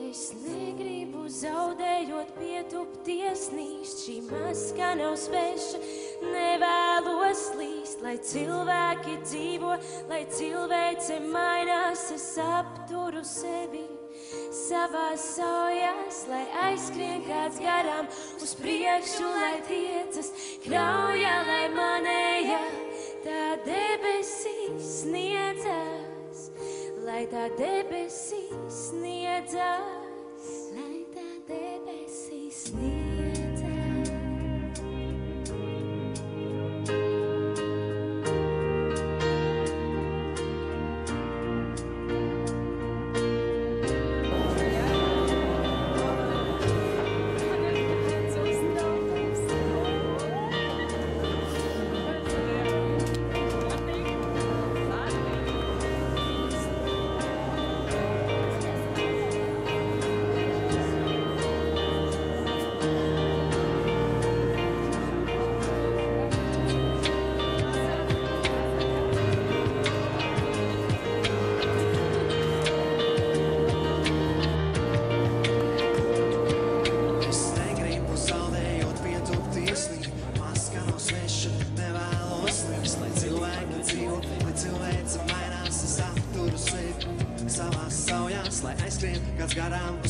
Es negribu zaudējot pietupties nīst, šī maska nav sveša, nevēlos līst, lai cilvēki dzīvo, lai cilvēce mainās, es apturu sevi savās saujās, lai aizskrien kāds garām uz priekšu, lai tiecas krauja, lai manēja tā debesīs sniedzās, lai tā debesīs sniedzās, lai tā debesīs sniedzās.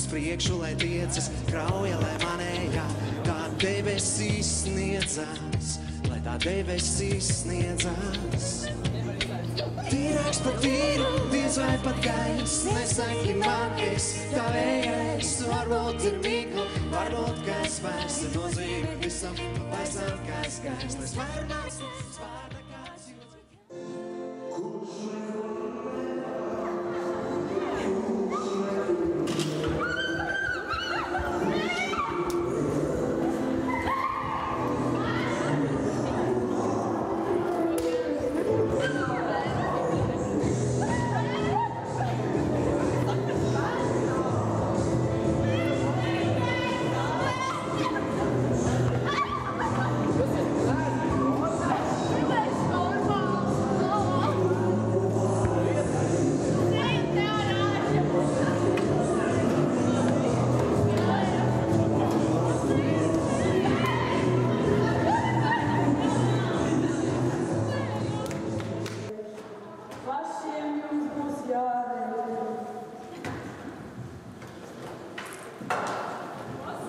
Priekšu, lai tiecas krauja, lai manējā tā debesīs sniedzās, lai tā debesīs sniedzās. Tīrāks par tīru, diez vai pat gaiss, nesaki man, es tavējais, varbūt ir migla, varbūt kāds vairs ir nozīme visam, paisam kāds gaiss, lai svārnās, svārna kāds jūtas.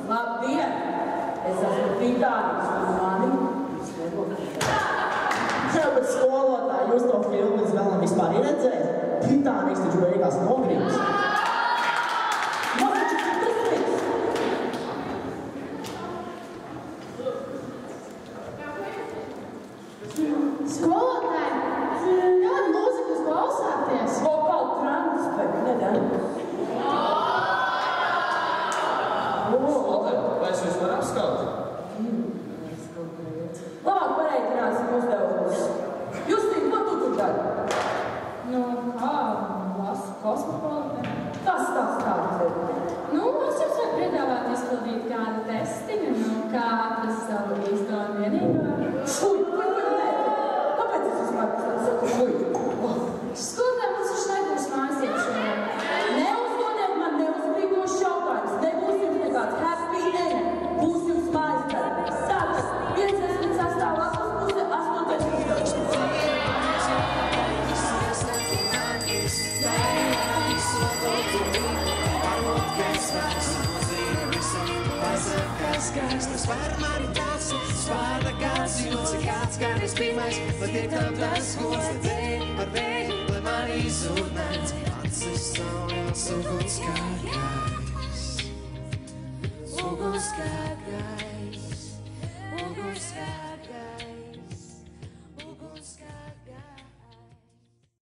Labdien! Es esmu Pitānis un mani bet skolotāji, jūs to filmu līdz vēlam vispār redzēt? Pitānis taču beigās nogrības. Man taču tas Skolotāji, kādu mūziku jūs klausāties? Vokālu transpekt, nedara. Vai es jūs varu apskaut? Labāk pareiķināsim uzdevumus. Justīna, ko tu tur dari? Nu, kā? Lasu kosmopolitē. Tas tāds ir. Nu, es jums varu piedāvāt izpildīt kādu testiņu, kā atrast savu īsto un vienīgo. Šuj, kāpēc es vispār saku šuj? Skolotājiem mums viņš nebūs mājas iekšēnē. Neuzdodiet man neuzbrīdošs jautājums. Nebūs jums nekāds happy end. Būs jums mājas darbs. Tātad, 56. lapas puse, 8. uzdevums. Tas var mani tāds, svārda kāds jūtas, kāds kādreiz pirmais, lai tiek tam tas gods, lai dēļ par vēju, lai mani izūdnēts, acis saujās uguns kā gais, uguns kā gais.